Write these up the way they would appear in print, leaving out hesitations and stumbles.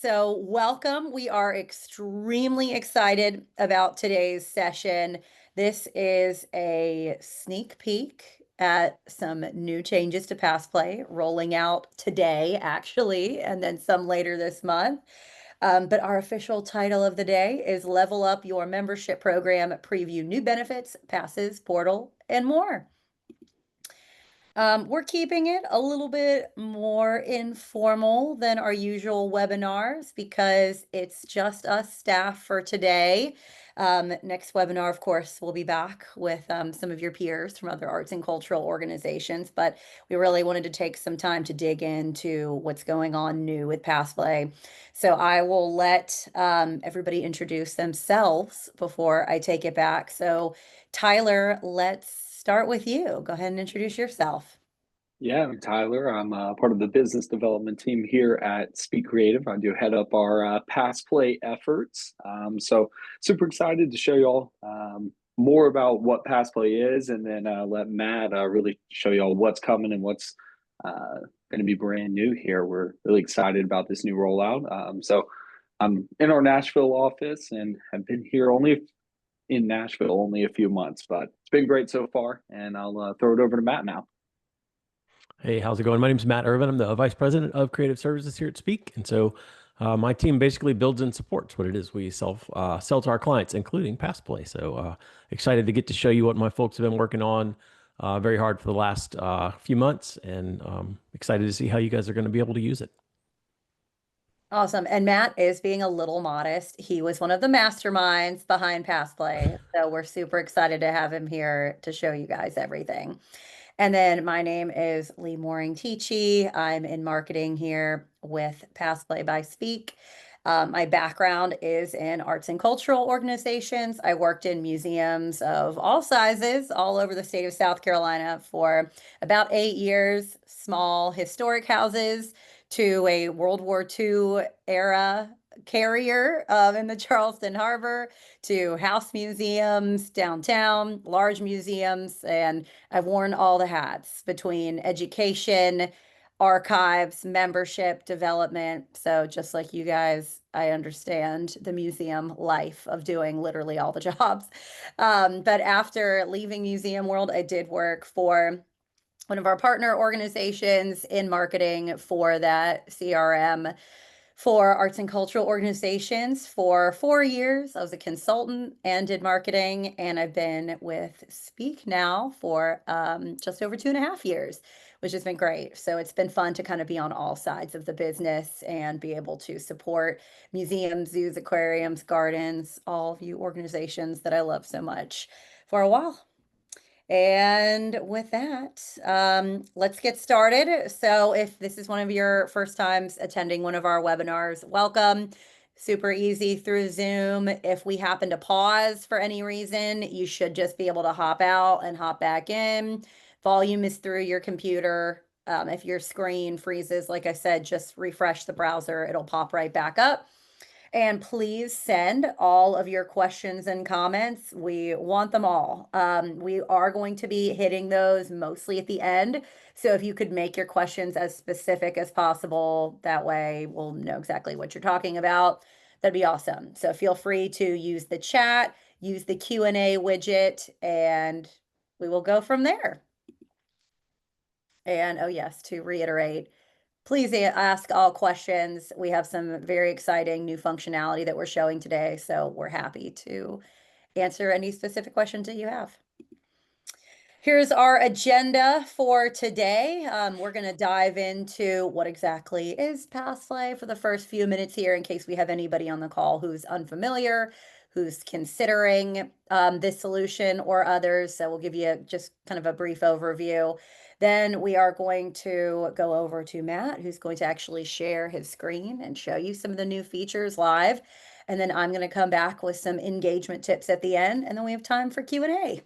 So welcome. We are extremely excited about today's session. This is a sneak peek at some new changes to PassPlay rolling out today, actually, and then some later this month. But our official title of the day is Level Up Your Membership Program, Preview New Benefits, Passes, Portal, and more. We're keeping it a little bit more informal than our usual webinars because it's just us staff for today. Next webinar, of course, we'll be back with some of your peers from other arts and cultural organizations, but we really wanted to take some time to dig into what's going on new with PassPlay. So I will let everybody introduce themselves before I take it back. So Tyler, let's start with you. Go ahead and introduce yourself. Yeah, I'm Tyler. I'm part of the business development team here at Speak Creative. I do head up our pass play efforts. So super excited to show y'all more about what pass play is, and then let Matt really show y'all what's coming and what's going to be brand new here. We're really excited about this new rollout. So I'm in our Nashville office and have been here in Nashville only a few months, but it's been great so far. And I'll throw it over to Matt now. Hey, how's it going? My name's Matt Irvin. I'm the Vice President of Creative Services here at Speak. And so my team basically builds and supports what it is we sell to our clients, including PassPlay. So excited to get to show you what my folks have been working on very hard for the last few months, and excited to see how you guys are going to be able to use it. Awesome. And Matt is being a little modest. He was one of the masterminds behind PassPlay. So we're super excited to have him here to show you guys everything. And then my name is Lee Mooring Teachy. I'm in marketing here with PassPlay by Speak. My background is in arts and cultural organizations. I worked in museums of all sizes all over the state of South Carolina for about 8 years, small historic houses to a World War II era carrier in the Charleston Harbor, to house museums downtown, large museums, and I've worn all the hats between education, archives, membership, development. So just like you guys, I understand the museum life of doing literally all the jobs. But after leaving museum world, I did work for one of our partner organizations in marketing for that CRM for arts and cultural organizations for 4 years. I was a consultant and did marketing, and I've been with Speak now for just over 2.5 years, which has been great. So it's been fun to kind of be on all sides of the business and be able to support museums, zoos, aquariums, gardens, all of you organizations that I love so much for a while. And with that, let's get started. So if this is one of your first times attending one of our webinars, welcome. Super easy through Zoom. If we happen to pause for any reason, you should just be able to hop out and hop back in. Volume is through your computer. If your screen freezes, like I said, just refresh the browser. It'll pop right back up. And please send all of your questions and comments. We want them all. We are going to be hitting those mostly at the end. So if you could make your questions as specific as possible, that way we'll know exactly what you're talking about. That'd be awesome. So feel free to use the chat, use the Q&A widget, and we will go from there. And oh yes, to reiterate, please ask all questions. We have some very exciting new functionality that we're showing today, so we're happy to answer any specific questions that you have. Here's our agenda for today. We're going to dive into what exactly is PassPlay for the first few minutes here in case we have anybody on the call who's unfamiliar, who's considering this solution or others. So we'll give you just kind of a brief overview. Then we are going to go over to Matt, who's going to actually share his screen and show you some of the new features live. And then I'm going to come back with some engagement tips at the end, and then we have time for Q&A.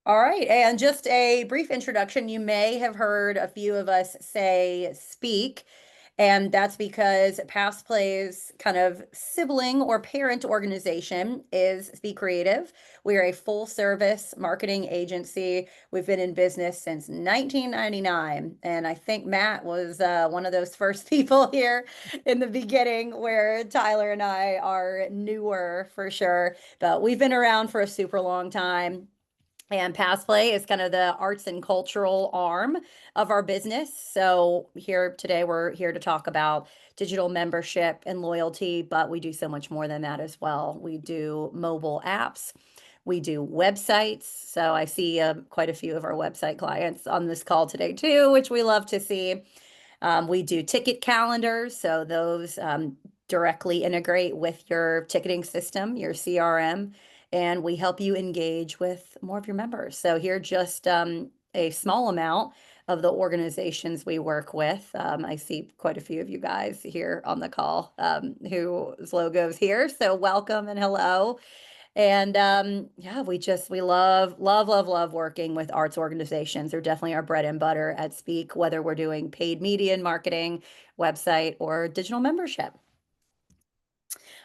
All right, and just a brief introduction. You may have heard a few of us say Speak, And that's because PassPlay's kind of sibling or parent organization is Speak Creative. We are a full service marketing agency. We've been in business since 1999. And I think Matt was one of those first people here in the beginning, where Tyler and I are newer for sure. But we've been around for a super long time. And PassPlay is kind of the arts and cultural arm of our business. So here today, we're here to talk about digital membership and loyalty, but we do so much more than that as well. We do mobile apps. We do websites. So I see quite a few of our website clients on this call today too, which we love to see. We do ticket calendars, so those directly integrate with your ticketing system, your CRM, and we help you engage with more of your members. So here, just a small amount of the organizations we work with. I see quite a few of you guys here on the call whose logos here. So welcome and hello. And yeah, we love working with arts organizations. They're definitely our bread and butter at Speak, whether we're doing paid media and marketing, website, or digital membership.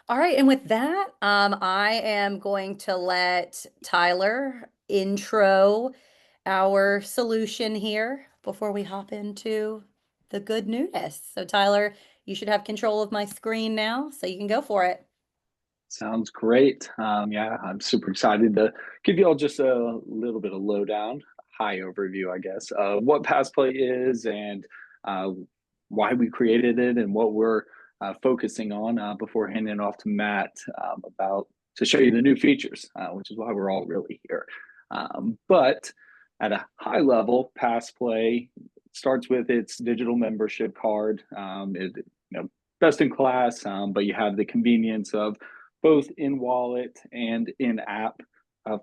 All right, and with that, I am going to let Tyler intro our solution here before we hop into the good news. So Tyler, you should have control of my screen now, so you can go for it. Sounds great. Yeah, I'm super excited to give you all just a little bit of lowdown, high overview, I guess, of what PassPlay is and uh, why we created it and what we're focusing on before handing it off to Matt about to show you the new features, which is why we're all really here. But at a high level, PassPlay starts with its digital membership card. Best in class, but you have the convenience of both in wallet and in app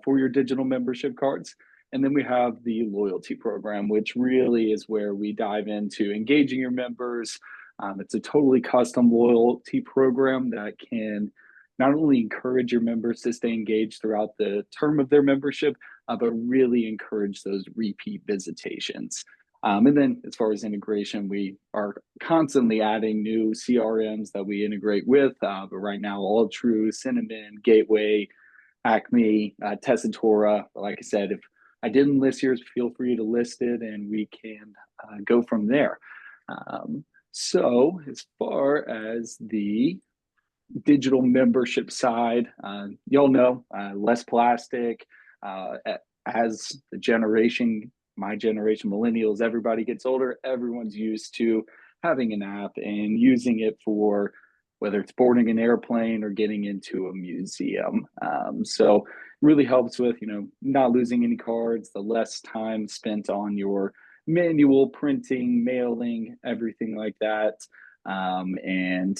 for your digital membership cards. And then we have the loyalty program, which really is where we dive into engaging your members. It's a totally custom loyalty program that can not only encourage your members to stay engaged throughout the term of their membership, but really encourage those repeat visitations. And then as far as integration, we are constantly adding new CRMs that we integrate with. But right now, All True, Cinnamon, Gateway, Acme, Tessitura. Like I said, if I didn't list yours, feel free to list it and we can go from there. So as far as the digital membership side, y'all know less plastic. As the generation, my generation, millennials, everybody gets older, everyone's used to having an app and using it for whether it's boarding an airplane or getting into a museum. So really helps with not losing any cards, the less time spent on your manual printing, mailing, everything like that. And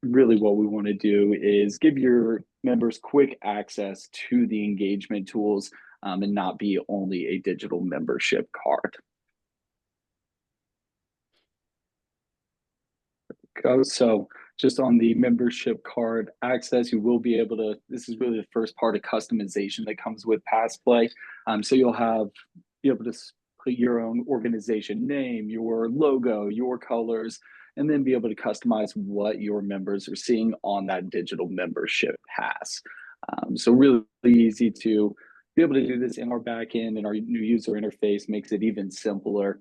really what we want to do is give your members quick access to the engagement tools and not be only a digital membership card. So just on the membership card access, you will be able to, this is really the first part of customization that comes with PassPlay. So you'll be able to put your own organization name, your logo, your colors, and then be able to customize what your members are seeing on that digital membership pass. So really easy to be able to do this in our backend, and our new user interface makes it even simpler.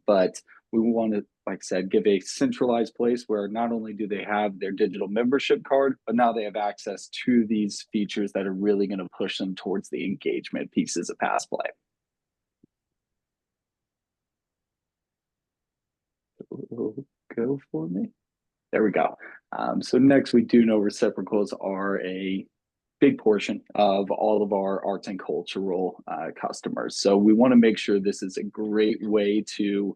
But we want to, like I said, give a centralized place where not only do they have their digital membership card, but now they have access to these features that are really going to push them towards the engagement pieces of PassPlay. Go for me. There we go. So next, we do know reciprocals are a big portion of all of our arts and cultural customers. So we want to make sure this is a great way to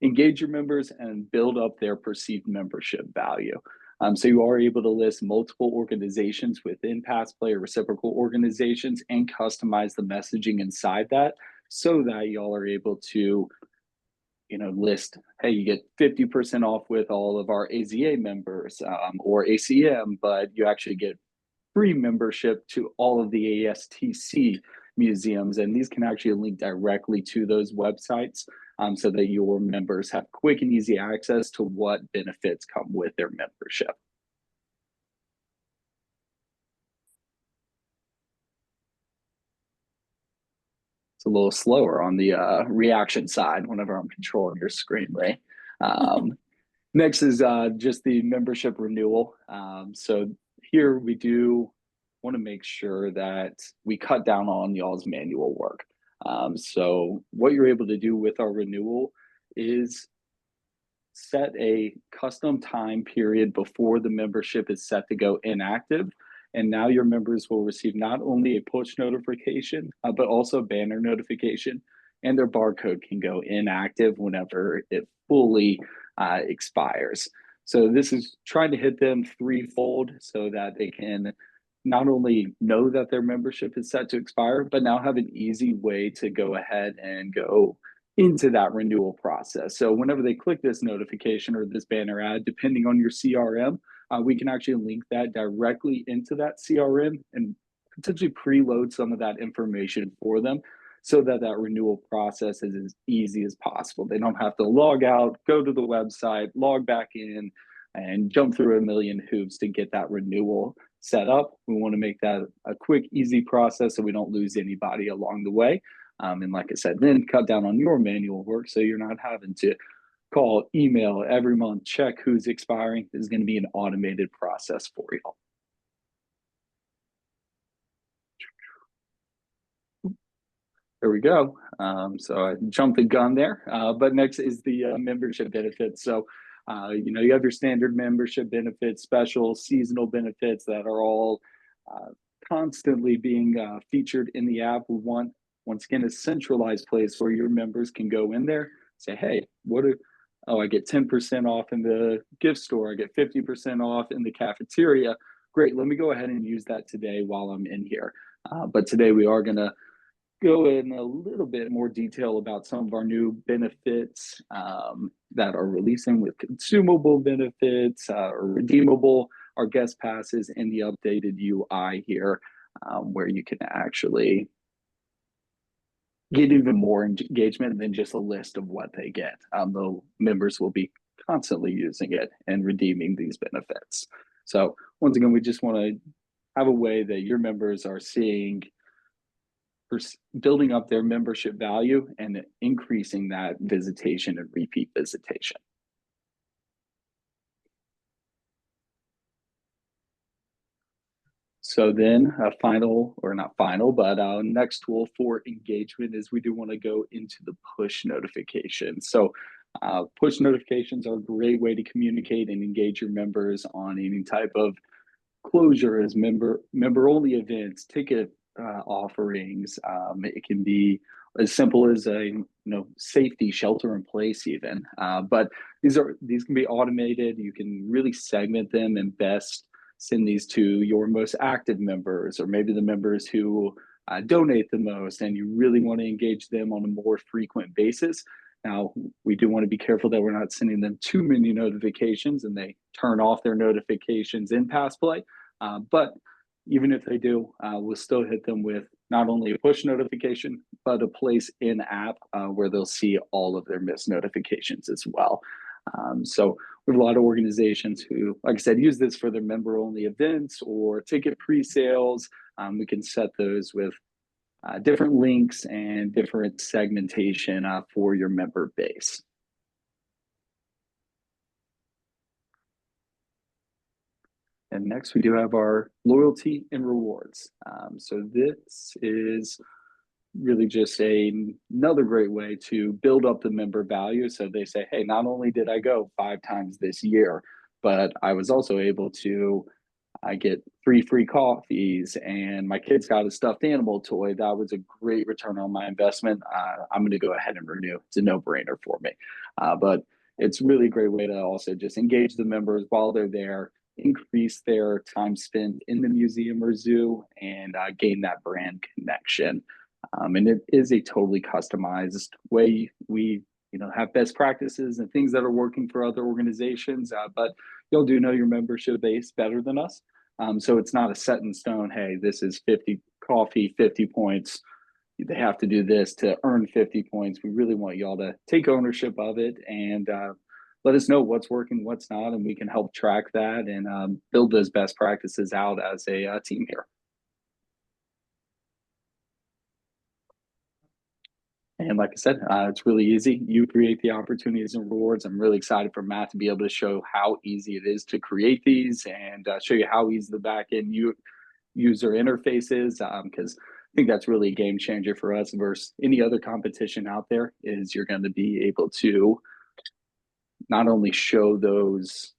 engage your members and build up their perceived membership value. So you are able to list multiple organizations within PassPlay or reciprocal organizations and customize the messaging inside that so that y'all are able to list, hey, you get 50% off with all of our AZA members or ACM, but you actually get free membership to all of the ASTC museums, and these can actually link directly to those websites, so that your members have quick and easy access to what benefits come with their membership. It's a little slower on the reaction side whenever I'm controlling your screen, Ray. Next is just the membership renewal. So here we do want to make sure that we cut down on y'all's manual work. So what you're able to do with our renewal is set a custom time period before the membership is set to go inactive. And now your members will receive not only a push notification, but also banner notification, and their barcode can go inactive whenever it fully expires. So this is trying to hit them threefold so that they can not only know that their membership is set to expire, but now have an easy way to go ahead and go into that renewal process. So whenever they click this notification or this banner ad, depending on your CRM, we can actually link that directly into that CRM and potentially preload some of that information for them so that that renewal process is as easy as possible. They don't have to log out, go to the website, log back in, and jump through a million hoops to get that renewal set up. We want to make that a quick, easy process so we don't lose anybody along the way. And like I said, then cut down on your manual work so you're not having to call, email every month, check who's expiring. This is going to be an automated process for you. There we go. So I jumped the gun there. But next is the membership benefits. So, you have your standard membership benefits, special seasonal benefits that are all constantly being featured in the app. We want, once again, a centralized place where your members can go in there, say, hey, I get 10% off in the gift store. I get 50% off in the cafeteria. Great, let me go ahead and use that today while I'm in here. But today we are gonna go in a little bit more detail about some of our new benefits that are releasing with consumable benefits or redeemable, our guest passes, and the updated UI here, where you can actually get even more engagement than just a list of what they get. The members will be constantly using it and redeeming these benefits. So once again, we just want to have a way that your members are seeing, building up their membership value and increasing that visitation and repeat visitation. So then next tool for engagement is we do want to go into the push notifications. So push notifications are a great way to communicate and engage your members on any type of closure as member only events, ticket offerings. It can be as simple as a safety shelter in place even. But these can be automated. You can really segment them and best send these to your most active members, or maybe the members who donate the most and you really want to engage them on a more frequent basis. Now, we do want to be careful that we're not sending them too many notifications and they turn off their notifications in PassPlay. But even if they do, we'll still hit them with not only a push notification, but a place in app where they'll see all of their missed notifications as well. So we have a lot of organizations who, like I said, use this for their member-only events or ticket pre-sales. We can set those with different links and different segmentation for your member base. And next we do have our loyalty and rewards. So this is really just another great way to build up the member value. So they say, hey, not only did I go 5 times this year, but I was also able to get 3 free coffees and my kids got a stuffed animal toy. That was a great return on my investment. I'm going to go ahead and renew. It's a no-brainer for me. But it's really a great way to also just engage the members while they're there, increase their time spent in the museum or zoo, and gain that brand connection. And it is a totally customized way. We have best practices and things that are working for other organizations, but you'll do know your membership base better than us. So it's not a set in stone, hey, this is 50 coffee, 50 points, they have to do this to earn 50 points. We really want y'all to take ownership of it and let us know what's working, what's not, and we can help track that and build those best practices out as a team here. And like I said, it's really easy. You create the opportunities and rewards. I'm really excited for Matt to be able to show how easy it is to create these and show you how easy the back end user interface is, because I think that's really a game changer for us versus any other competition out there. Is you're going to be able to not only show those,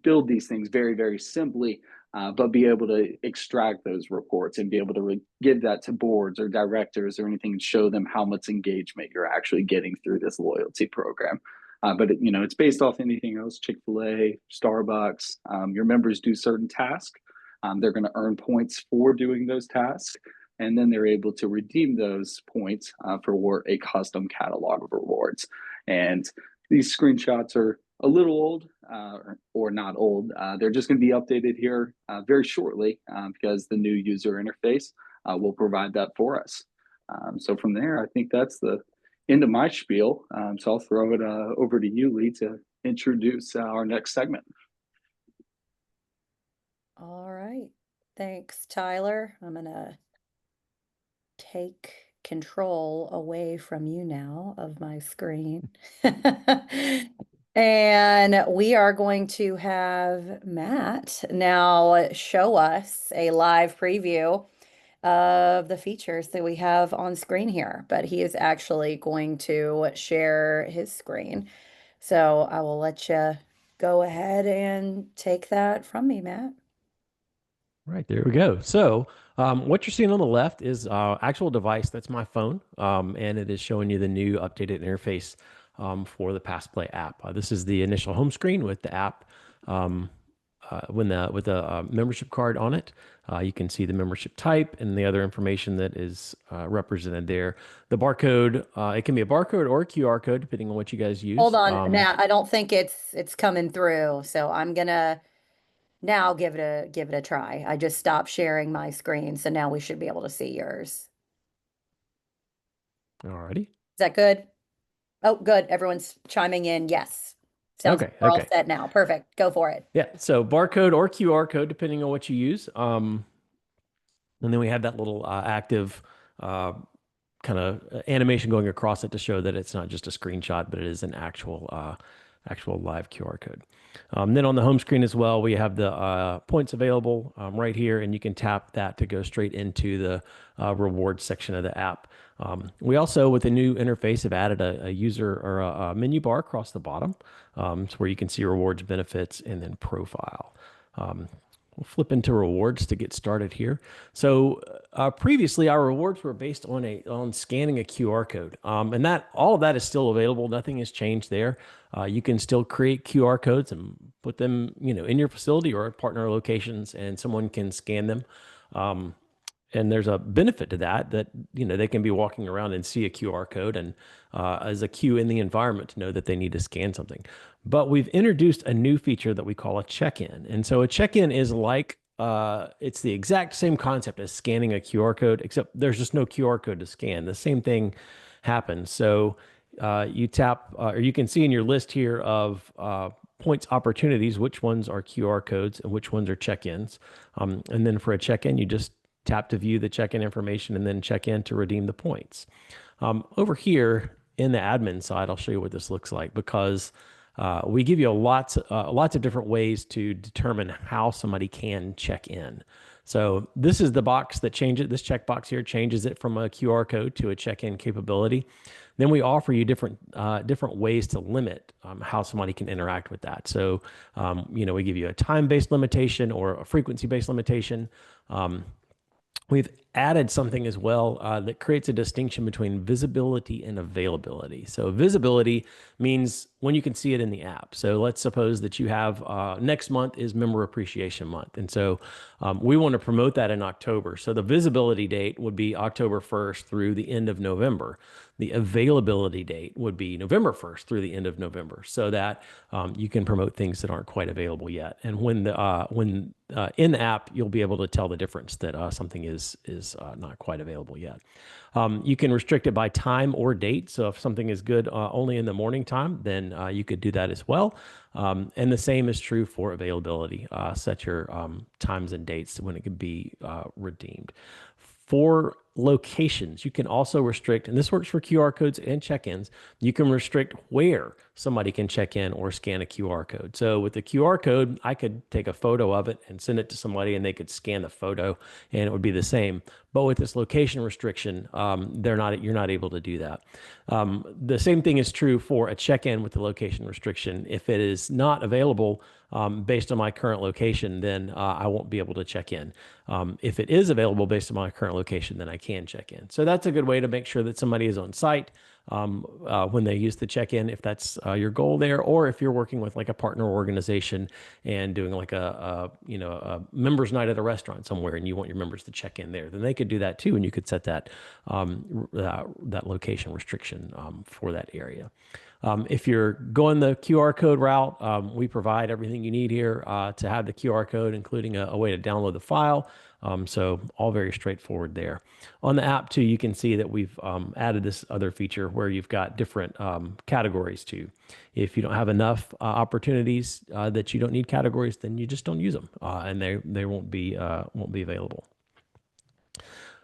build these things very, very simply, but be able to extract those reports and be able to give that to boards or directors or anything and show them how much engagement you're actually getting through this loyalty program. But it's based off anything else, Chick-fil-A, Starbucks. Your members do certain tasks. They're going to earn points for doing those tasks, and then they're able to redeem those points for a custom catalog of rewards. And these screenshots are a little old or not old. They're just going to be updated here very shortly because the new user interface will provide that for us. So from there, I think that's the end of my spiel. So I'll throw it over to you, Lee, to introduce our next segment. All right. Thanks, Tyler. I'm going to take control away from you now of my screen. And we are going to have Matt now show us a live preview of the features that we have on screen here, but he is actually going to share his screen. So I will let you go ahead and take that from me, Matt. Right, there we go. So what you're seeing on the left is actual device. That's my phone, and it is showing you the new updated interface for the PassPlay app. This is the initial home screen with the app with the membership card on it. You can see the membership type and the other information that is represented there. The barcode, it can be a barcode or a QR code, depending on what you guys use. Hold on, Matt. I don't think it's coming through, so I'm gonna now give it a try. I just stopped sharing my screen, so now we should be able to see yours. Alrighty. Is that good? Oh, good. Everyone's chiming in. Yes. Sounds Okay, like we're all okay. set now. Perfect. Go for it. Yeah, so barcode or QR code, depending on what you use. And then we have that little active kind of animation going across it to show that it's not just a screenshot, but it is an actual live QR code. Then on the home screen as well, we have the points available right here, and you can tap that to go straight into the rewards section of the app. We also, with the new interface, have added a user or a menu bar across the bottom, so where you can see rewards, benefits, and then profile. We'll flip into rewards to get started here. So previously, our rewards were based on scanning a QR code, and that all of that is still available. Nothing has changed there. You can still create QR codes and put them, in your facility or at partner locations, and someone can scan them. And there's a benefit to that they can be walking around and see a QR code and as a cue in the environment to know that they need to scan something. But we've introduced a new feature that we call a check-in. And so a check-in is like, it's the exact same concept as scanning a QR code, except there's just no QR code to scan. The same thing happens. So you tap, or you can see in your list here of points opportunities, which ones are QR codes and which ones are check-ins. And then for a check-in, you just tap to view the check-in information and then check in to redeem the points. Over here in the admin side, I'll show you what this looks like because we give you lots of different ways to determine how somebody can check in. So this is the box that changes, this checkbox here changes it from a QR code to a check-in capability. Then we offer you different ways to limit how somebody can interact with that. So, we give you a time-based limitation or a frequency-based limitation. We've added something as well that creates a distinction between visibility and availability. So visibility means when you can see it in the app. So let's suppose that you have next month is Member Appreciation Month. And so we want to promote that in October. So the visibility date would be October 1st through the end of November. The availability date would be November 1st through the end of November so that you can promote things that aren't quite available yet. And when in the app, you'll be able to tell the difference that something is is not quite available yet. You can restrict it by time or date. So if something is good only in the morning time, then you could do that as well. And the same is true for availability. Set your times and dates when it can be redeemed. For locations, you can also restrict, and this works for QR codes and check-ins, you can restrict where somebody can check in or scan a QR code. So with the QR code, I could take a photo of it and send it to somebody and they could scan the photo and it would be the same. But with this location restriction, you're not able to do that. The same thing is true for a check-in with the location restriction. If it is not available based on my current location, then I won't be able to check in. If it is available based on my current location, then I can check in. So that's a good way to make sure that somebody is on site when they use the check-in, if that's your goal there, or if you're working with like a partner organization and doing like a members night at a restaurant somewhere, and you want your members to check in there, then they could do that too, and you could set that that location restriction for that area. If you're going the QR code route, we provide everything you need here to have the QR code, including a way to download the file. So all very straightforward there. On the app too, you can see that we've added this other feature where you've got different categories too. If you don't have enough opportunities that you don't need categories, then you just don't use them, and they won't be available.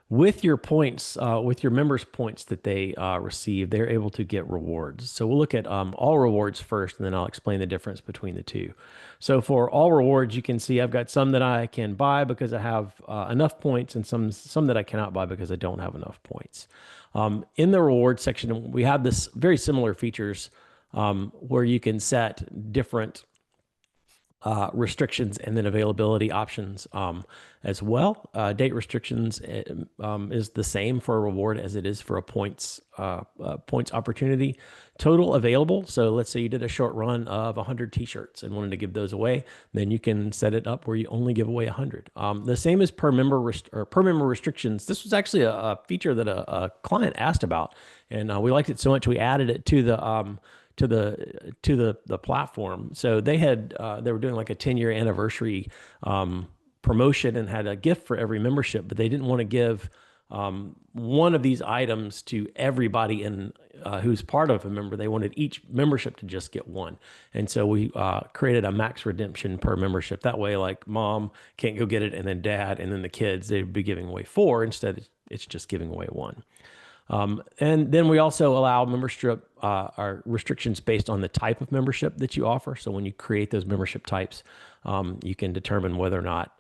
With your points, with your members' points that they receive, they're able to get rewards. So we'll look at all rewards first, and then I'll explain the difference between the two. So for all rewards, you can see I've got some that I can buy because I have enough points, and some that I cannot buy because I don't have enough points. In the rewards section, we have this very similar features where you can set different restrictions and then availability options as well. Date restrictions is the same for a reward as it is for a points opportunity. Total available. So let's say you did a short run of 100 t-shirts and wanted to give those away, then you can set it up where you only give away 100. The same as per member restrictions. This was actually a feature that a client asked about, and we liked it so much we added it to the platform. So they were doing like a 10-year anniversary promotion and had a gift for every membership, but they didn't want to give one of these items to everybody who's part of a member. They wanted each membership to just get one. And so we created a max redemption per membership. That way, like mom can't go get it, and then dad, and then the kids, they'd be giving away 4. Instead, it's just giving away 1. And then we also allow membership our restrictions based on the type of membership that you offer. So when you create those membership types, you can determine whether or not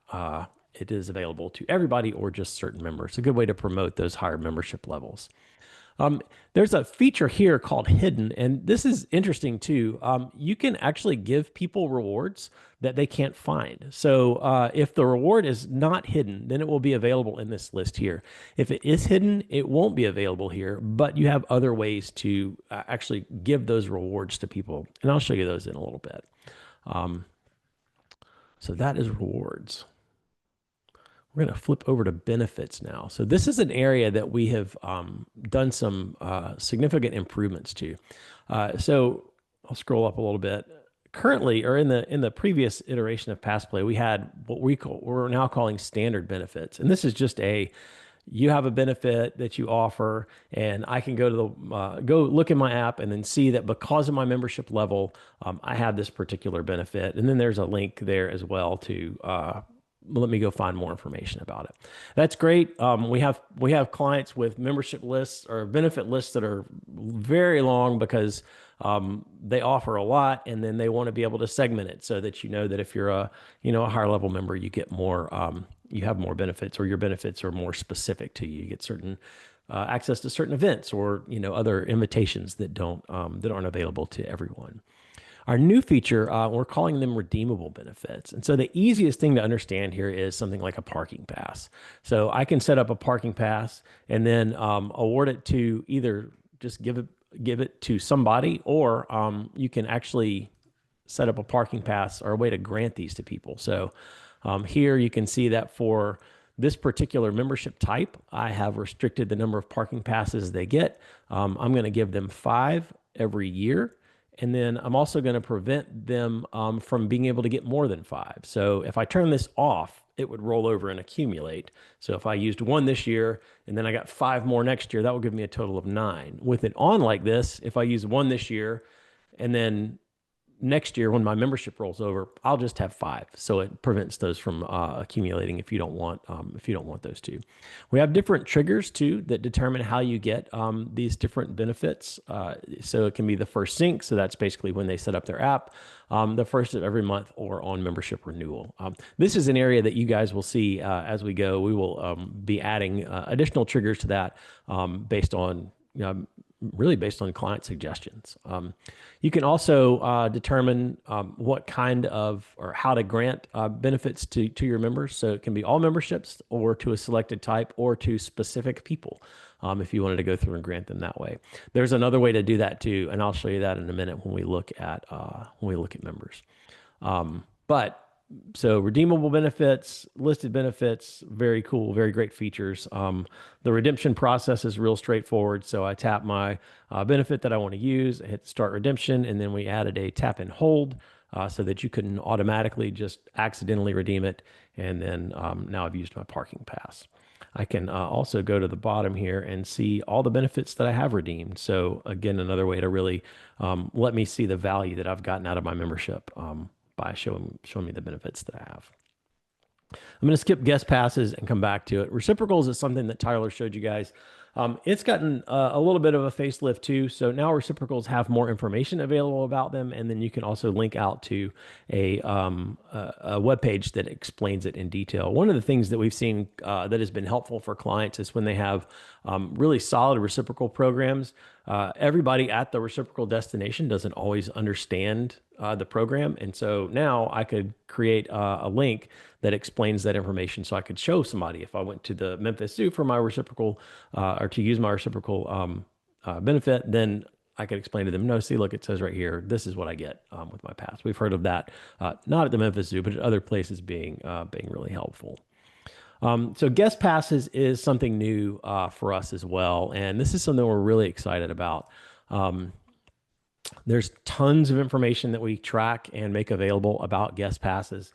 it is available to everybody or just certain members. It's a good way to promote those higher membership levels. There's a feature here called hidden, and this is interesting too. You can actually give people rewards that they can't find. So if the reward is not hidden, then it will be available in this list here. If it is hidden, it won't be available here, but you have other ways to actually give those rewards to people. And I'll show you those in a little bit. So that is rewards. We're going to flip over to benefits now. So this is an area that we have done some significant improvements to. So I'll scroll up a little bit. Currently, or in the previous iteration of PassPlay, we had what we're now calling standard benefits, and this is just you have a benefit that you offer, and I can go to go look in my app and then see that because of my membership level, I have this particular benefit, and then there's a link there as well to let me go find more information about it. That's great. We have clients with membership lists or benefit lists that are very long because they offer a lot, and then they want to be able to segment it so that you know that if you're a higher level member, you get more, you have more benefits, or your benefits are more specific to you. You get certain access to certain events, or other invitations that aren't available to everyone. Our new feature, we're calling them redeemable benefits. And so the easiest thing to understand here is something like a parking pass. So I can set up a parking pass and then award it to either just give it to somebody, or you can actually set up a parking pass or a way to grant these to people. So here you can see that for this particular membership type, I have restricted the number of parking passes they get. I'm going to give them 5 every year. And then I'm also going to prevent them from being able to get more than 5. So if I turn this off, it would roll over and accumulate. So if I used one this year and then I got 5 more next year, that will give me a total of 9. With it on like this, if I use one this year and then next year when my membership rolls over, I'll just have 5. So it prevents those from accumulating if you don't want those two. We have different triggers too that determine how you get these different benefits. So it can be the first sync. So that's basically when they set up their app, the first of every month, or on membership renewal. This is an area that you guys will see as we go. We will be adding additional triggers to that based on really based on client suggestions. You can also determine what kind of or how to grant benefits to your members. So it can be all memberships or to a selected type or to specific people if you wanted to go through and grant them that way. There's another way to do that too, and I'll show you that in a minute when we look at members. But so redeemable benefits, listed benefits, very cool, very great features. The redemption process is real straightforward. So I tap my benefit that I want to use, I hit start redemption, and then we added a tap and hold so that you couldn't automatically just accidentally redeem it. And then now I've used my parking pass. I can also go to the bottom here and see all the benefits that I have redeemed. So again, another way to really let me see the value that I've gotten out of my membership by showing me the benefits that I have. I'm going to skip guest passes and come back to it. Reciprocals is something that Tyler showed you guys. It's gotten a little bit of a facelift too. So now reciprocals have more information available about them, and then you can also link out to a web page that explains it in detail. One of the things that we've seen that has been helpful for clients is when they have really solid reciprocal programs. Everybody at the reciprocal destination doesn't always understand the program, and so now I could create a link that explains that information. So I could show somebody if I went to the Memphis Zoo for my reciprocal or to use my reciprocal benefit, then I could explain to them, no, see, look, it says right here, this is what I get with my pass. We've heard of that, not at the Memphis Zoo, but at other places being really helpful. So guest passes is something new for us as well. And this is something we're really excited about. There's tons of information that we track and make available about guest passes.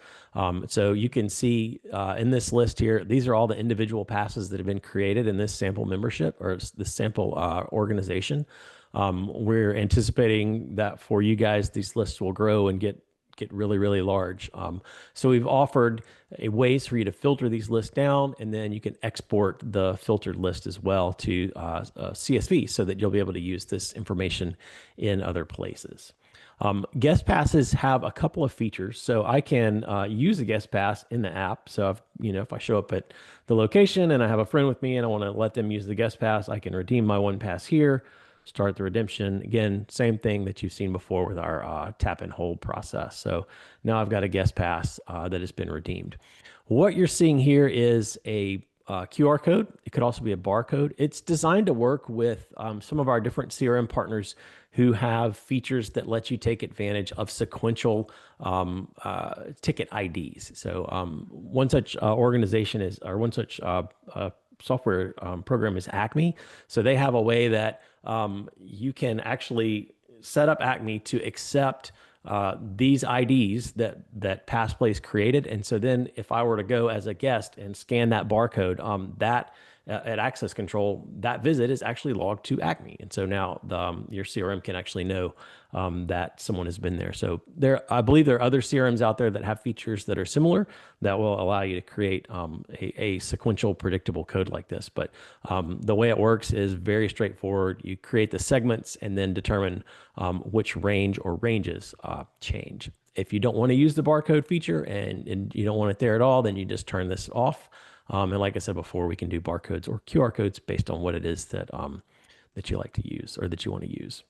So you can see in this list here, these are all the individual passes that have been created in this sample membership or this sample organization. We're anticipating that for you guys, these lists will grow and get really, really large. So we've offered ways for you to filter these lists down, and then you can export the filtered list as well to CSV so that you'll be able to use this information in other places. Guest passes have a couple of features. So I can use a guest pass in the app. So if I show up at the location and I have a friend with me and I want to let them use the guest pass, I can redeem my one pass here, start the redemption. Again, same thing that you've seen before with our tap and hold process. So now I've got a guest pass that has been redeemed. What you're seeing here is a QR code. It could also be a barcode. It's designed to work with some of our different CRM partners who have features that let you take advantage of sequential ticket IDs. So one such organization is, or one such software program is Acme. So they have a way that you can actually set up Acme to accept these IDs that PassPlay's created. And so then if I were to go as a guest and scan that barcode, that at access control, that visit is actually logged to Acme. And so now your CRM can actually know that someone has been there. So I believe there are other CRMs out there that have features that are similar that will allow you to create a sequential predictable code like this. But the way it works is very straightforward. You create the segments and then determine which range or ranges change. If you don't want to use the barcode feature and you don't want it there at all, then you just turn this off. And like I said before, we can do barcodes or QR codes based on what it is that you like to use or that you want to use.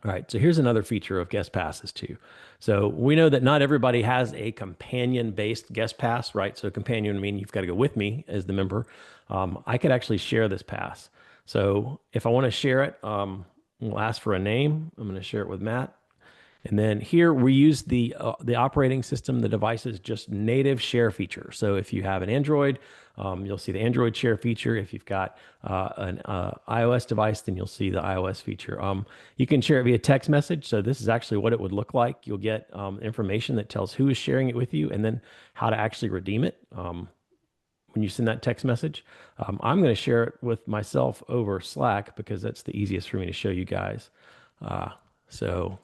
All right, so here's another feature of guest passes too. So we know that not everybody has a companion-based guest pass, right? So companion would mean you've got to go with me as the member. I could actually share this pass. So if I want to share it, we'll ask for a name. I'm going to share it with Matt. And then here we use the operating system, the device's just native share feature. So if you have an Android, you'll see the Android share feature. If you've got an iOS device, then you'll see the iOS feature. You can share it via text message. So this is actually what it would look like. You'll get information that tells who is sharing it with you and then how to actually redeem it. When you send that text message, I'm going to share it with myself over Slack because that's the easiest for me to show you guys. So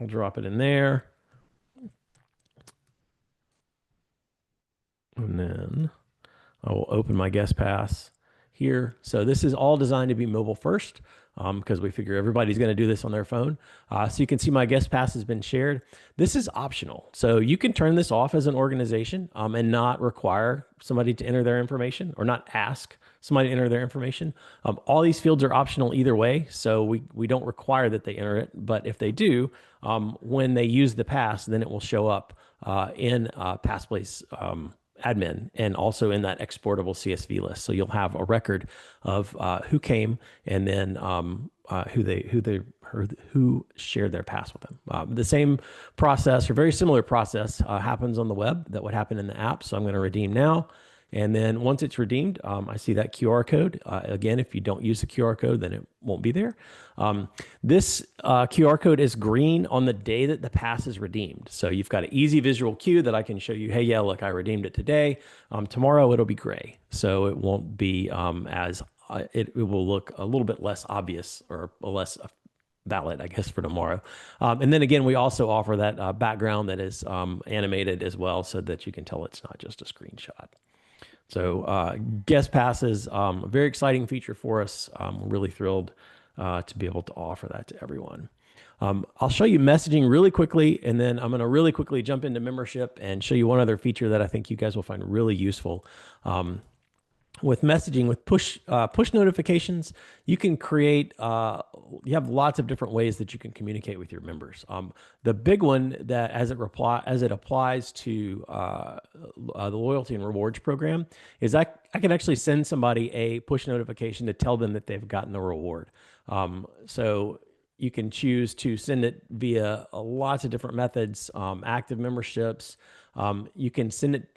I'll drop it in there. And then I will open my guest pass here. So this is all designed to be mobile first because we figure everybody's going to do this on their phone. So you can see my guest pass has been shared. This is optional. So you can turn this off as an organization and not require somebody to enter their information or not ask somebody to enter their information. All these fields are optional either way. So we don't require that they enter it. But if they do, when they use the pass, then it will show up in PassPlay's admin and also in that exportable CSV list. So you'll have a record of who came and then who shared their pass with them. The same process or very similar process happens on the web that would happen in the app. So I'm going to redeem now. And then once it's redeemed, I see that QR code. Again, if you don't use the QR code, then it won't be there. This QR code is green on the day that the pass is redeemed. So you've got an easy visual cue that I can show you, hey, yeah, look, I redeemed it today. Tomorrow it'll be gray. So it won't be it will look a little bit less obvious or less valid, I guess, for tomorrow. And then again, we also offer that background that is animated as well so that you can tell it's not just a screenshot. So guest passes, a very exciting feature for us. We're really thrilled to be able to offer that to everyone. I'll show you messaging really quickly, and then I'm going to really quickly jump into membership and show you one other feature that I think you guys will find really useful. With messaging, with push notifications, you can create. You have lots of different ways that you can communicate with your members. The big one that as it applies to the loyalty and rewards program is I can actually send somebody a push notification to tell them that they've gotten a reward. So you can choose to send it via lots of different methods, active memberships. You can send it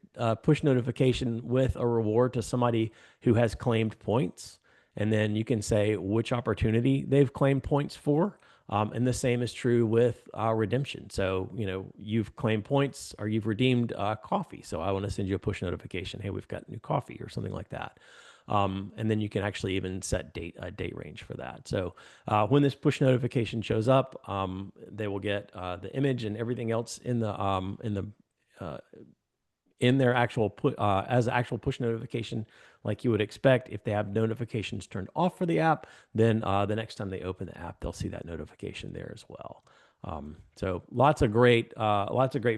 push notification with a reward to somebody who has claimed points. And then you can say which opportunity they've claimed points for. And the same is true with redemption. So, you've claimed points or you've redeemed coffee. So I want to send you a push notification. Hey, we've got new coffee or something like that. And then you can actually even set a date range for that. So when this push notification shows up, they will get the image and everything else in their actual as actual push notification, like you would expect. If they have notifications turned off for the app, then the next time they open the app, they'll see that notification there as well. So lots of great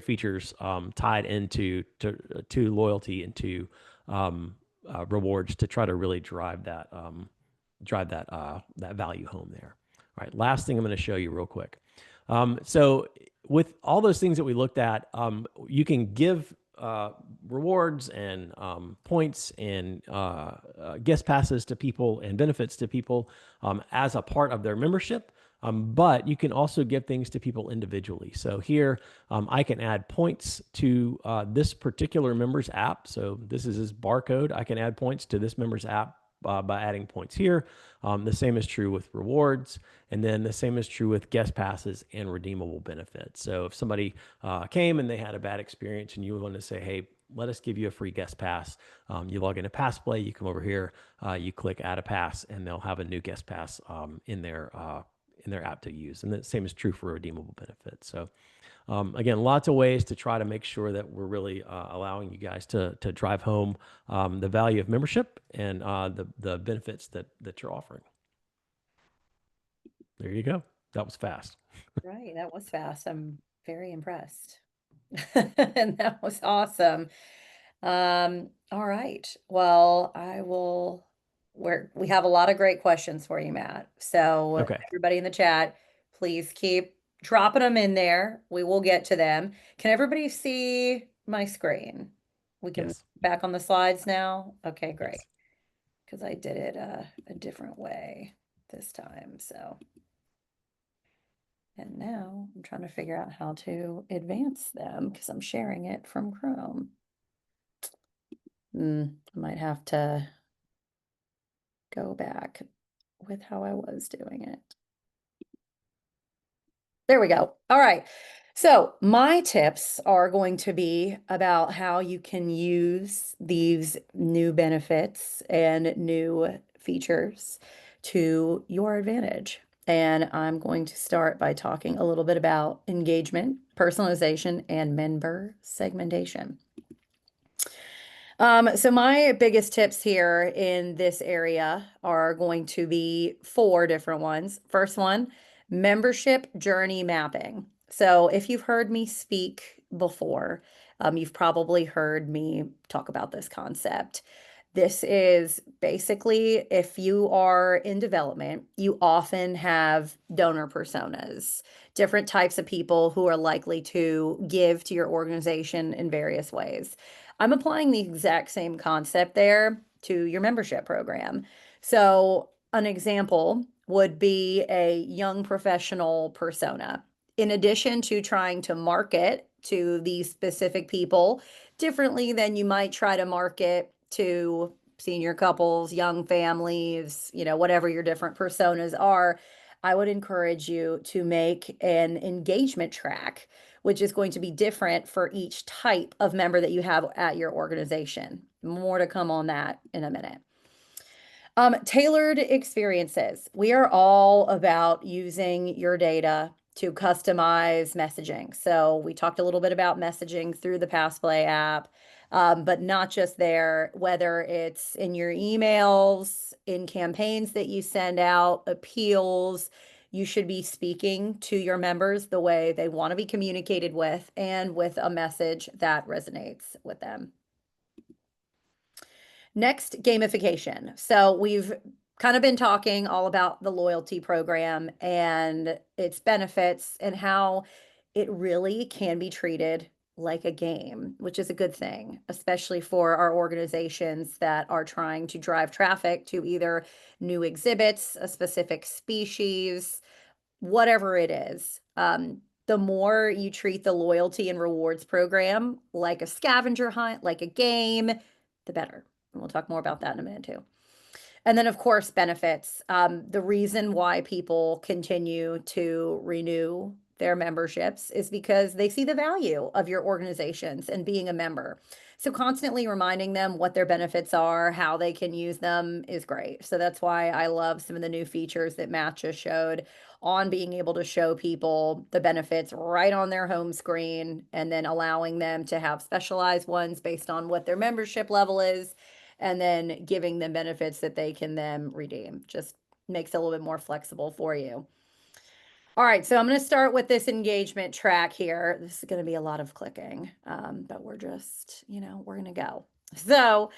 features tied into to loyalty and to rewards to try to really drive that that value home there. All right, last thing I'm going to show you real quick. So with all those things that we looked at, you can give rewards and points and guest passes to people and benefits to people as a part of their membership. But you can also give things to people individually. So here, I can add points to this particular member's app. So this is his barcode. I can add points to this member's app by adding points here. The same is true with rewards. And then the same is true with guest passes and redeemable benefits. So if somebody came and they had a bad experience and you want to say, hey, let us give you a free guest pass. You log into PassPlay, you come over here, you click add a pass, and they'll have a new guest pass in their app to use. And the same is true for redeemable benefits. So again, lots of ways to try to make sure that we're really allowing you guys to drive home the value of membership and the benefits that you're offering. There you go. That was fast. Right, that was fast. I'm very impressed. And that was awesome. All right. Well, we have a lot of great questions for you, Matt. So Okay. everybody in the chat, please keep dropping them in there. We will get to them. Can everybody see my screen? We can Yes. back on the slides now. Okay, great. Yes. Because I did it a different way this time. So And now I'm trying to figure out how to advance them because I'm sharing it from Chrome. I might have to go back with how I was doing it. There we go. All right. So my tips are going to be about how you can use these new benefits and new features to your advantage. And I'm going to start by talking a little bit about engagement, personalization, and member segmentation. So my biggest tips here in this area are going to be four different ones. First one, membership journey mapping. So if you've heard me speak before, you've probably heard me talk about this concept. This is basically if you are in development, you often have donor personas, different types of people who are likely to give to your organization in various ways. I'm applying the exact same concept there to your membership program. So, an example would be a young professional persona. In addition to trying to market to these specific people differently than you might try to market to senior couples, young families, whatever your different personas are, I would encourage you to make an engagement track which is going to be different for each type of member that you have at your organization. More to come on that in a minute. Tailored experiences. We are all about using your data to customize messaging. So we talked a little bit about messaging through the PassPlay app, but not just there, whether it's in your emails, in campaigns that you send out, appeals, you should be speaking to your members the way they want to be communicated with and with a message that resonates with them. Next, gamification. So we've kind of been talking all about the loyalty program and its benefits and how it really can be treated like a game, which is a good thing, especially for our organizations that are trying to drive traffic to either new exhibits, a specific species, whatever it is. The more you treat the loyalty and rewards program like a scavenger hunt, like a game, the better. And we'll talk more about that in a minute too. And then, of course, benefits. The reason why people continue to renew their memberships is because they see the value of your organizations and being a member. So, constantly reminding them what their benefits are, how they can use them is great. So, that's why I love some of the new features that Matt just showed on being able to show people the benefits right on their home screen and then allowing them to have specialized ones based on what their membership level is and then giving them benefits that they can then redeem. Just makes it a little bit more flexible for you. All right, so I'm going to start with this engagement track here. This is going to be a lot of clicking, but we're just, we're going to go. So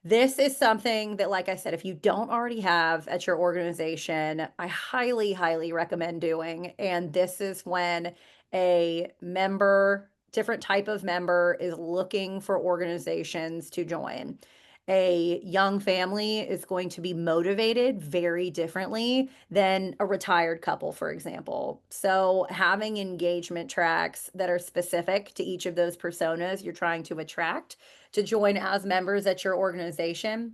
this is something that, like I said, if you don't already have at your organization, I highly, highly recommend doing. And this is when a member, different type of member is looking for organizations to join. A young family is going to be motivated very differently than a retired couple, for example. So, having engagement tracks that are specific to each of those personas you're trying to attract to join as members at your organization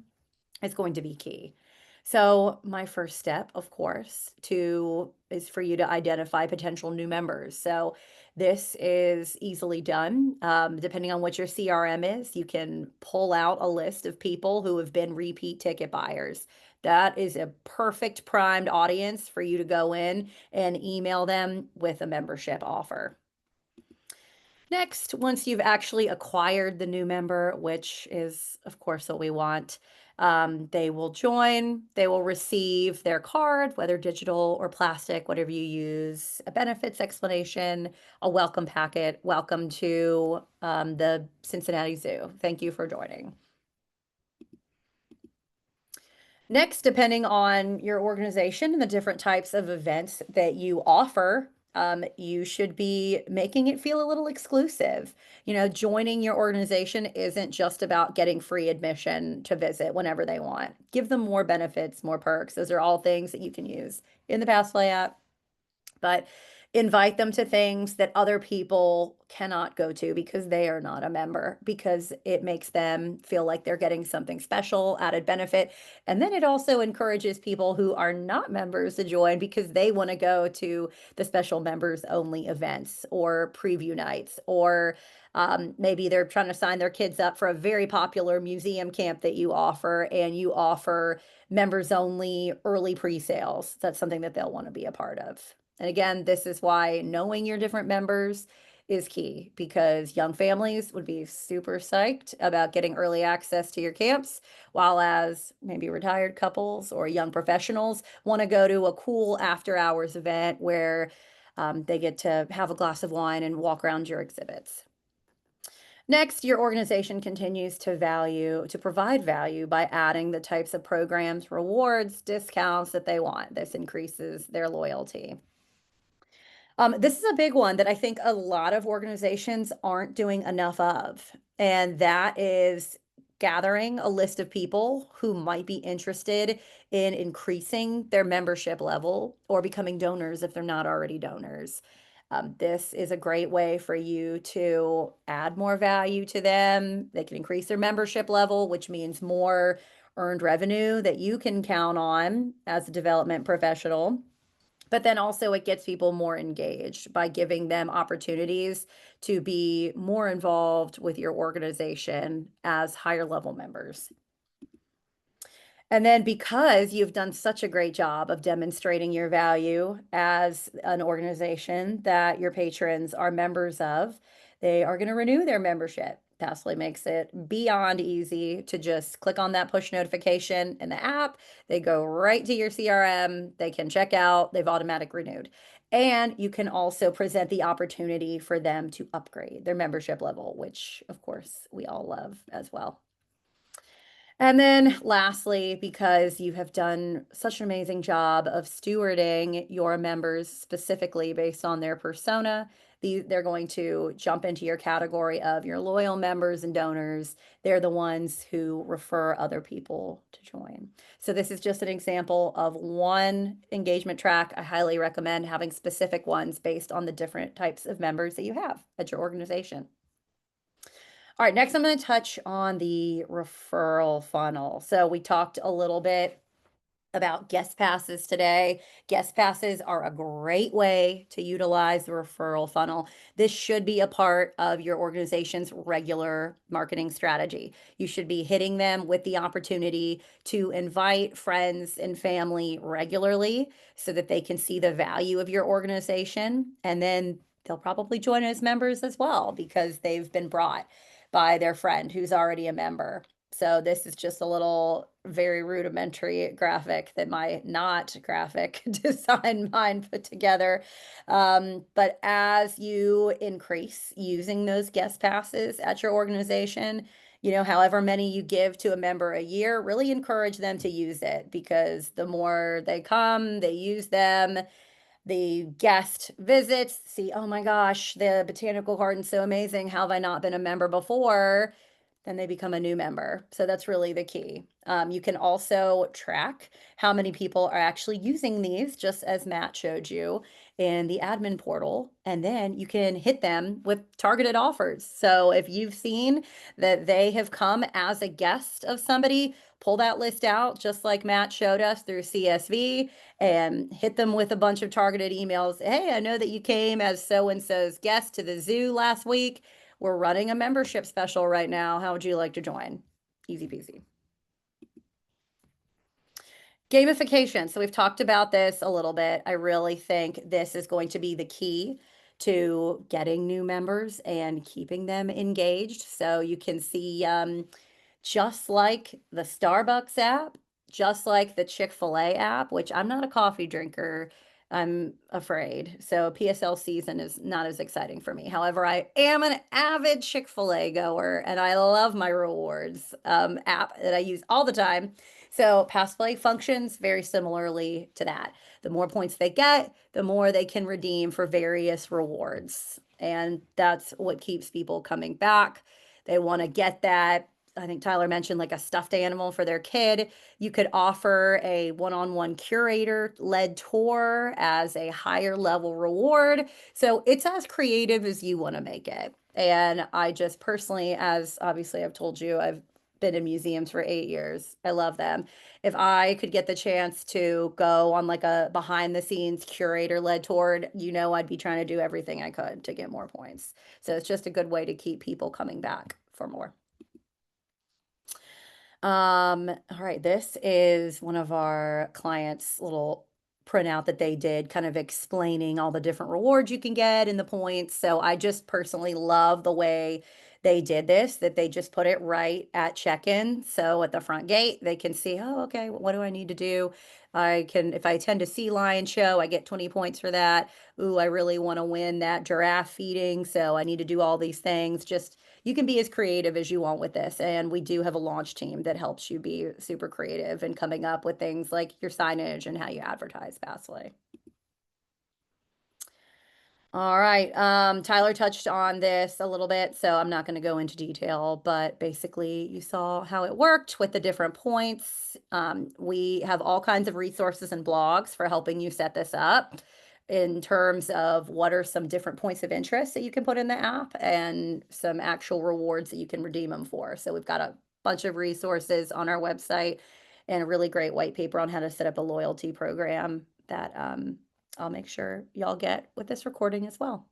is going to be key. So, my first step, of course, is for you to identify potential new members. So, this is easily done. Depending on what your CRM is, you can pull out a list of people who have been repeat ticket buyers. That is a perfect primed audience for you to go in and email them with a membership offer. Next, once you've actually acquired the new member, which is, of course, what we want, they will join, they will receive their card, whether digital or plastic, whatever you use, a benefits explanation, a welcome packet. Welcome to the Cincinnati Zoo. Thank you for joining. Next, depending on your organization and the different types of events that you offer, you should be making it feel a little exclusive. Joining your organization isn't just about getting free admission to visit whenever they want. Give them more benefits, more perks. Those are all things that you can use in the PassPlay app. But invite them to things that other people cannot go to because they are not a member, because it makes them feel like they're getting something special, added benefit. And then it also encourages people who are not members to join because they want to go to the special members only events or preview nights, or maybe they're trying to sign their kids up for a very popular museum camp that you offer, and you offer members only early pre-sales. That's something that they'll want to be a part of. And again, this is why knowing your different members is key, because young families would be super psyched about getting early access to your camps, while as maybe retired couples or young professionals want to go to a cool after hours event where they get to have a glass of wine and walk around your exhibits. Next, your organization continues to provide value by adding the types of programs, rewards, discounts that they want. This increases their loyalty. This is a big one that I think a lot of organizations aren't doing enough of, and that is gathering a list of people who might be interested in increasing their membership level or becoming donors if they're not already donors. This is a great way for you to add more value to them. They can increase their membership level, which means more earned revenue that you can count on as a development professional. But then also it gets people more engaged by giving them opportunities to be more involved with your organization as higher level members. And then because you've done such a great job of demonstrating your value as an organization that your patrons are members of, they are going to renew their membership. PassPlay makes it beyond easy to just click on that push notification in the app. They go right to your CRM. They can check out. They've automatic renewed. And you can also present the opportunity for them to upgrade their membership level, which of course we all love as well. And then lastly, because you have done such an amazing job of stewarding your members specifically based on their persona, they're going to jump into your category of your loyal members and donors. They're the ones who refer other people to join. So this is just an example of one engagement track. I highly recommend having specific ones based on the different types of members that you have at your organization. All right, next I'm going to touch on the referral funnel. So we talked a little bit about guest passes today. Guest passes are a great way to utilize the referral funnel. This should be a part of your organization's regular marketing strategy. You should be hitting them with the opportunity to invite friends and family regularly so that they can see the value of your organization. And then they'll probably join as members as well because they've been brought by their friend who's already a member. So this is just a little very rudimentary graphic that my not graphic design mind put together. But as you increase using those guest passes at your organization, however many you give to a member a year, really encourage them to use it, because the more they come, they use them, the guest visits, see, oh my gosh, the botanical garden's so amazing. How have I not been a member before? Then they become a new member. So that's really the key. You can also track how many people are actually using these, just as Matt showed you in the admin portal. And then you can hit them with targeted offers. So if you've seen that they have come as a guest of somebody, pull that list out, just like Matt showed us through CSV, and hit them with a bunch of targeted emails. Hey, I know that you came as so-and-so's guest to the zoo last week. We're running a membership special right now. How would you like to join? Easy peasy. Gamification. So we've talked about this a little bit. I really think this is going to be the key to getting new members and keeping them engaged. So you can see, just like the Starbucks app, just like the Chick-fil-A app, which I'm not a coffee drinker, I'm afraid. So PSL season is not as exciting for me. However, I am an avid Chick-fil-A goer, and I love my rewards app that I use all the time. So PassPlay functions very similarly to that. The more points they get, the more they can redeem for various rewards. And that's what keeps people coming back. They want to get that I think Tyler mentioned like a stuffed animal for their kid. You could offer a one-on-one curator led tour as a higher level reward. So it's as creative as you want to make it. And I just personally, as obviously I've told you, I've been in museums for 8 years. I love them. If I could get the chance to go on like a behind the scenes curator led tour, I'd be trying to do everything I could to get more points. So it's just a good way to keep people coming back for more. All right, this is one of our clients' little printout that they did, kind of explaining all the different rewards you can get and the points. So I just personally love the way they did this, that they just put it right at check-in. So at the front gate, they can see, oh, okay, what do I need to do? If I attend a sea lion show, I get 20 points for that. Ooh, I really want to win that giraffe feeding, so I need to do all these things. Just you can be as creative as you want with this. And we do have a launch team that helps you be super creative and coming up with things like your signage and how you advertise PassPlay. All right. Tyler touched on this a little bit, so I'm not going to go into detail, but basically you saw how it worked with the different points. We have all kinds of resources and blogs for helping you set this up in terms of what are some different points of interest that you can put in the app and some actual rewards that you can redeem them for. So we've got a bunch of resources on our website and a really great white paper on how to set up a loyalty program that I'll make sure y'all get with this recording as well.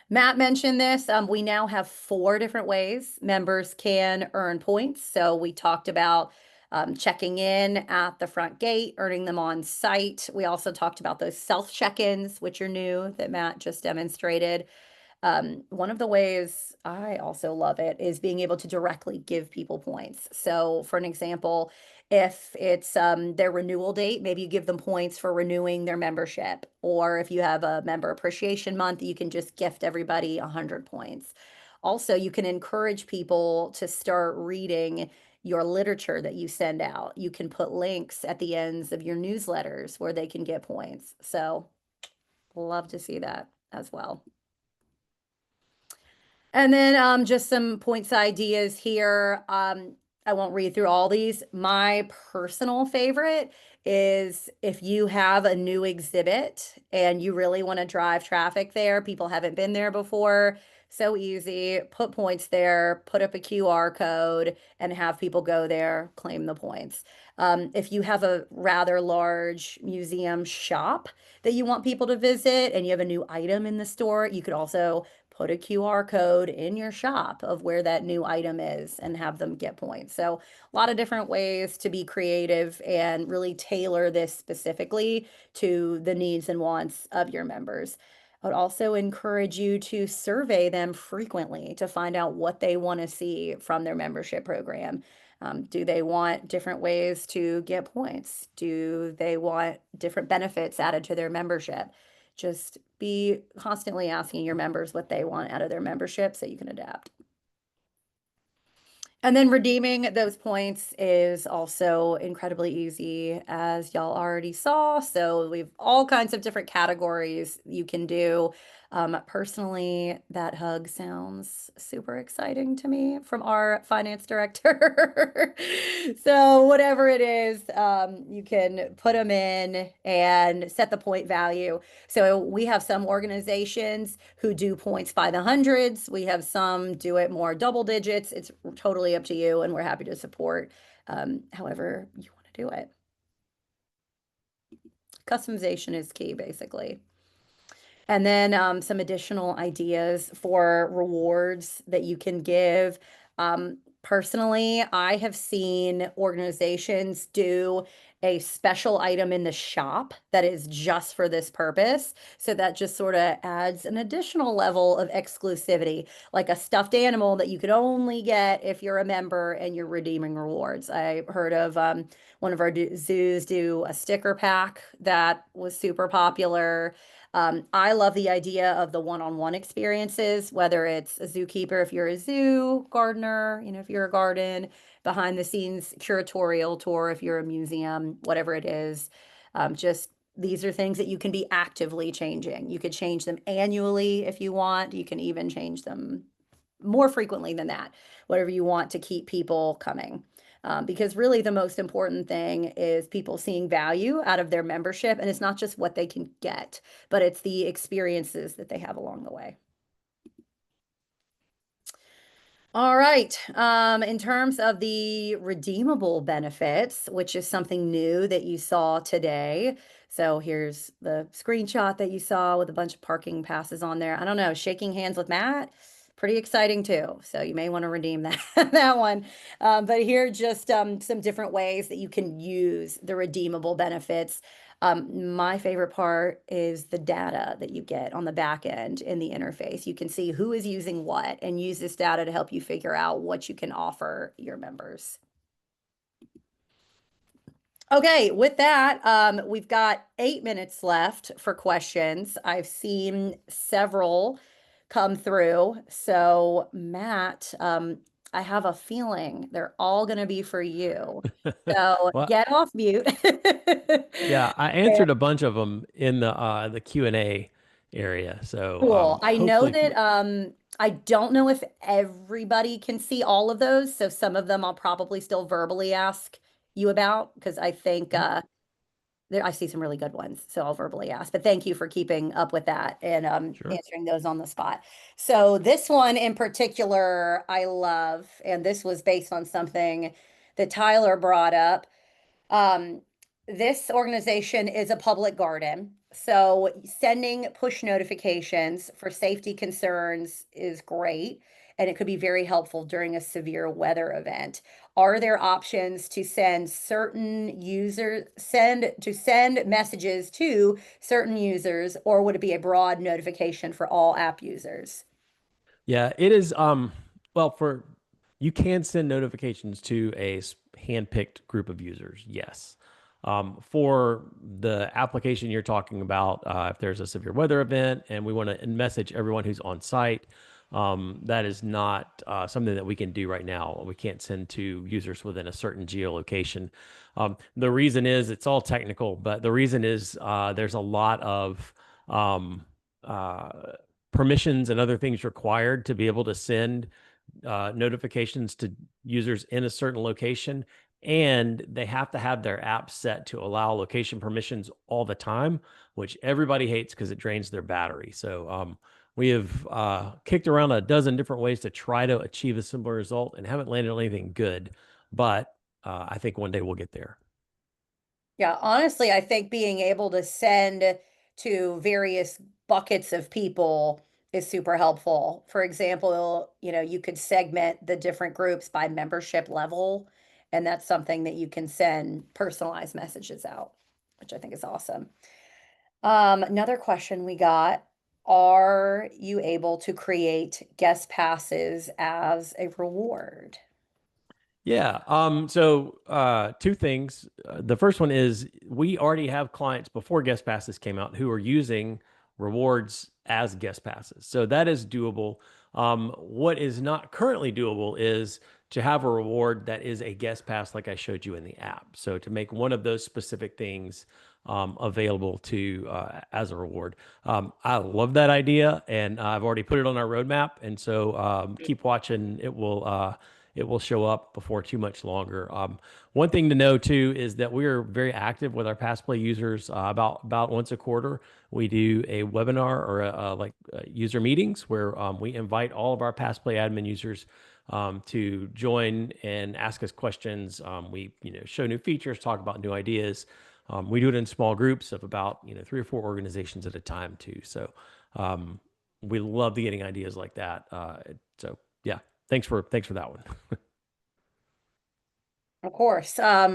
Matt mentioned this. We now have 4 different ways members can earn points. So we talked about checking in at the front gate, earning them on site. We also talked about those self check-ins, which are new that Matt just demonstrated. One of the ways I also love it is being able to directly give people points. So for an example, if it's their renewal date, maybe you give them points for renewing their membership. Or if you have a member appreciation month, you can just gift everybody 100 points. Also, you can encourage people to start reading your literature that you send out. You can put links at the ends of your newsletters where they can get points. So love to see that as well. And then just some points ideas here. I won't read through all these. My personal favorite is if you have a new exhibit and you really want to drive traffic there, people haven't been there before. So easy. Put points there, put up a QR code, and have people go there, claim the points. If you have a rather large museum shop that you want people to visit and you have a new item in the store, you could also put a QR code in your shop of where that new item is and have them get points. So a lot of different ways to be creative and really tailor this specifically to the needs and wants of your members. I would also encourage you to survey them frequently to find out what they want to see from their membership program. Do they want different ways to get points? Do they want different benefits added to their membership? Just be constantly asking your members what they want out of their membership so you can adapt. And then redeeming those points is also incredibly easy, as y'all already saw. So we've all kinds of different categories you can do. Personally, that hug sounds super exciting to me from our finance director. So whatever it is, you can put them in and set the point value. So we have some organizations who do points by the hundreds. We have some do it more double digits. It's totally up to you, and we're happy to support however you want to do it. Customization is key, basically. And then some additional ideas for rewards that you can give. Personally, I have seen organizations do a special item in the shop that is just for this purpose. So that just sort of adds an additional level of exclusivity, like a stuffed animal that you could only get if you're a member and you're redeeming rewards. I heard of one of our zoos do a sticker pack that was super popular. I love the idea of the one-on-one experiences, whether it's a zookeeper, if you're a zoo, gardener, if you're a garden, behind the scenes curatorial tour, if you're a museum, whatever it is. Just these are things that you can be actively changing. You could change them annually if you want. You can even change them more frequently than that, whatever you want to keep people coming. Because really the most important thing is people seeing value out of their membership. And it's not just what they can get, but it's the experiences that they have along the way. All right. In terms of the redeemable benefits, which is something new that you saw today. So here's the screenshot that you saw with a bunch of parking passes on there. I don't know, shaking hands with Matt, pretty exciting too. So you may want to redeem that that one. But here are just some different ways that you can use the redeemable benefits. My favorite part is the data that you get on the back end in the interface. You can see who is using what and use this data to help you figure out what you can offer your members. Okay, with that, we've got 8 minutes left for questions. I've seen several come through. So, Matt, I have a feeling they're all going to be for you. So Well, get off mute. yeah, I answered a bunch of them in the Q&A area. So Cool. I know hopefully, that I don't know if everybody can see all of those, so some of them I'll probably still verbally ask you about because I think there I see some really good ones, so I'll verbally ask. But thank you for keeping up with that and sure. answering those on the spot. So this one in particular I love, and this was based on something that Tyler brought up. Um, this organization is a public garden, so sending push notifications for safety concerns is great, and it could be very helpful during a severe weather event. Are there options to send certain users, send messages to certain users, or would it be a broad notification for all app users? Yeah, it is. Well, for you can send notifications to a handpicked group of users. Yes. For the application you're talking about, if there's a severe weather event and we want to message everyone who's on site, that is not something that we can do right now. We can't send to users within a certain geolocation. The reason is it's all technical, but the reason is there's a lot of uh, permissions and other things required to be able to send notifications to users in a certain location. And they have to have their app set to allow location permissions all the time, which everybody hates because it drains their battery. So we have kicked around a dozen different ways to try to achieve a similar result and haven't landed on anything good. But I think one day we'll get there. Yeah, honestly, I think being able to send to various buckets of people is super helpful. For example, you could segment the different groups by membership level, and that's something that you can send personalized messages out, which I think is awesome. Another question we got, are you able to create guest passes as a reward? Yeah. Two things. The first one is we already have clients before guest passes came out who are using rewards as guest passes. So that is doable. What is not currently doable is to have a reward that is a guest pass like I showed you in the app. So to make one of those specific things available to as a reward. I love that idea, and I've already put it on our roadmap. And so keep watching. It will show up before too much longer. One thing to know too is that we are very active with our PassPlay users. About once a quarter, we do a webinar or user meetings where we invite all of our PassPlay admin users to join and ask us questions. We show new features, talk about new ideas. We do it in small groups of about 3 or 4 organizations at a time too. So we love getting ideas like that. So yeah, thanks for that one. Of course. I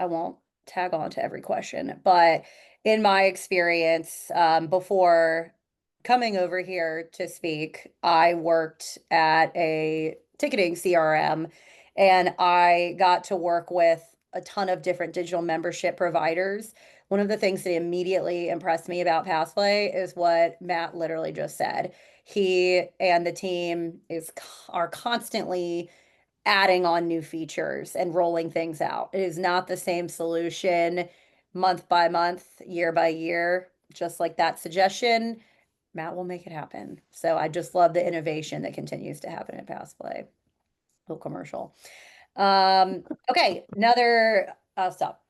won't tag on to every question, but in my experience, before coming over here to speak, I worked at a ticketing CRM and I got to work with a ton of different digital membership providers. One of the things that immediately impressed me about PassPlay is what Matt literally just said. He and the team are constantly adding on new features and rolling things out. It is not the same solution month by month, year by year, just like that suggestion. Matt will make it happen. So I just love the innovation that continues to happen at PassPlay. Little commercial. Okay, another, I'll stop.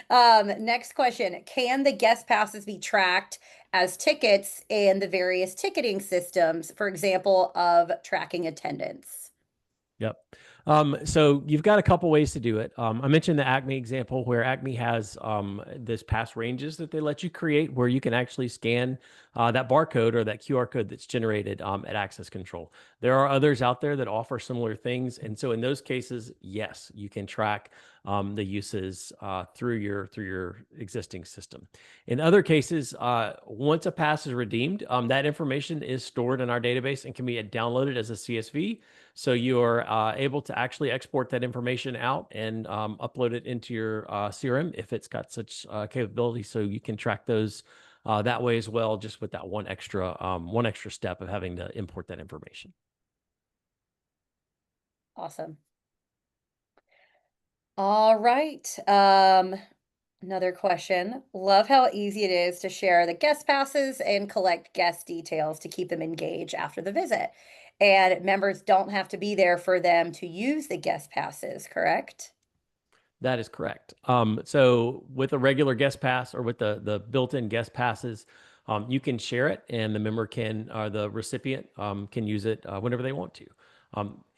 Next question. Can the guest passes be tracked as tickets in the various ticketing systems, for example, of tracking attendance? Yep. So you've got a couple ways to do it. I mentioned the Acme example where Acme has this pass ranges that they let you create where you can actually scan that barcode or that QR code that's generated at access control. There are others out there that offer similar things. And so in those cases, yes, you can track the uses through your existing system. In other cases, once a pass is redeemed, that information is stored in our database and can be downloaded as a CSV. So you're able to actually export that information out and upload it into your CRM if it's got such capability. So you can track those that way as well, just with that one extra step of having to import that information. Awesome. All right. Another question. Love how easy it is to share the guest passes and collect guest details to keep them engaged after the visit. And members don't have to be there for them to use the guest passes, correct? That is correct. So with a regular guest pass or with the built-in guest passes, you can share it, and the member can, or the recipient can use it whenever they want to.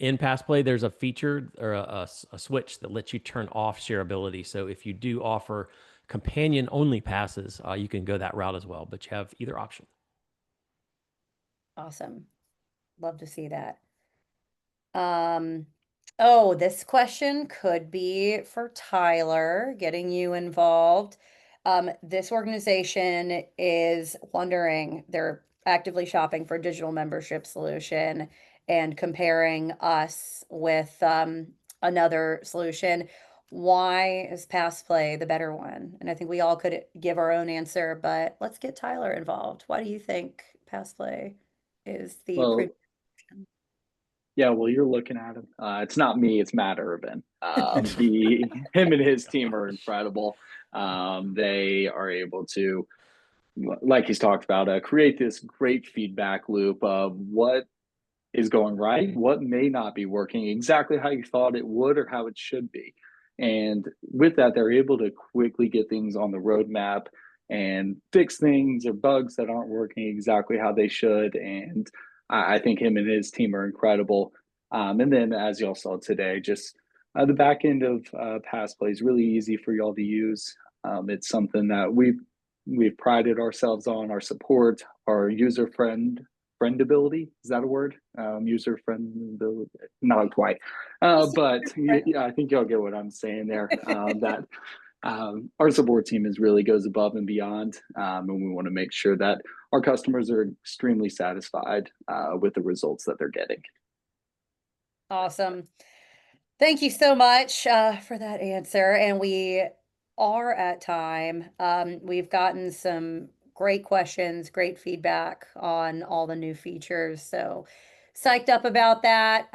In PassPlay, there's a feature or a switch that lets you turn off shareability. So if you do offer companion-only passes, you can go that route as well. But you have either option. Awesome. Love to see that. Um, oh, this question could be for Tyler, getting you involved. This organization is wondering, they're actively shopping for a digital membership solution and comparing us with another solution. Why is PassPlay the better one? And I think we all could give our own answer, but let's get Tyler involved. Why do you think PassPlay is the Well, premium? yeah, well, you're looking at him. It's not me, it's Matt Irvin. He, him and his team are incredible. They are able to, like he's talked about, create this great feedback loop of what is going right, what may not be working exactly how you thought it would or how it should be. And with that, they're able to quickly get things on the roadmap and fix things or bugs that aren't working exactly how they should. And I think him and his team are incredible. And then, as y'all saw today, just the back end of PassPlay is really easy for y'all to use. It's something that we've prided ourselves on, our support, our user friendability. Is that a word? User friendability, not quite, but yeah, I think y'all get what I'm saying there. That our support team is really goes above and beyond, and we want to make sure that our customers are extremely satisfied with the results that they're getting. Awesome. Thank you so much for that answer. And we are at time. We've gotten some great questions, great feedback on all the new features. So psyched up about that.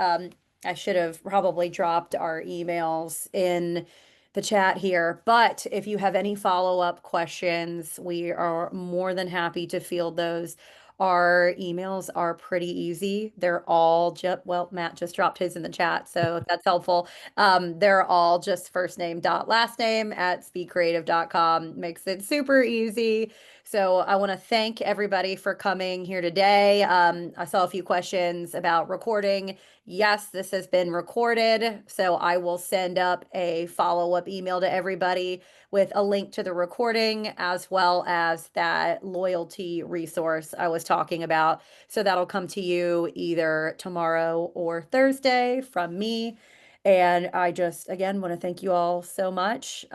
I should have probably dropped our emails in the chat here, but if you have any follow-up questions, we are more than happy to field those. Our emails are pretty easy. They're all just, well, Matt just dropped his in the chat, so that's helpful. They're all just first name dot last name at speakcreative.com. Makes it super easy. So I want to thank everybody for coming here today. I saw a few questions about recording. Yes, this has been recorded, so I will send up a follow-up email to everybody with a link to the recording as well as that loyalty resource I was talking about. So that'll come to you either tomorrow or Thursday from me. And I just, again, want to thank you all so much.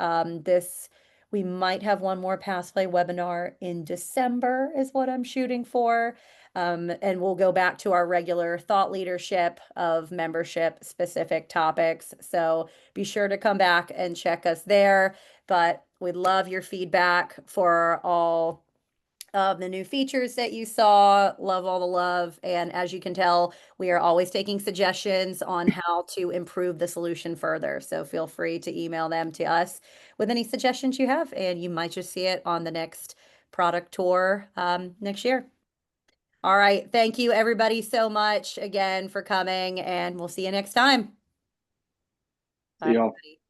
We might have one more PassPlay webinar in December is what I'm shooting for. And we'll go back to our regular thought leadership of membership specific topics. So be sure to come back and check us there. But we'd love your feedback for all of the new features that you saw. Love all the love. And as you can tell, we are always taking suggestions on how to improve the solution further. So feel free to email them to us with any suggestions you have, and you might just see it on the next product tour next year. All right. Thank you, everybody, so much again for coming, and we'll see you next time. See Bye, y'all. everybody.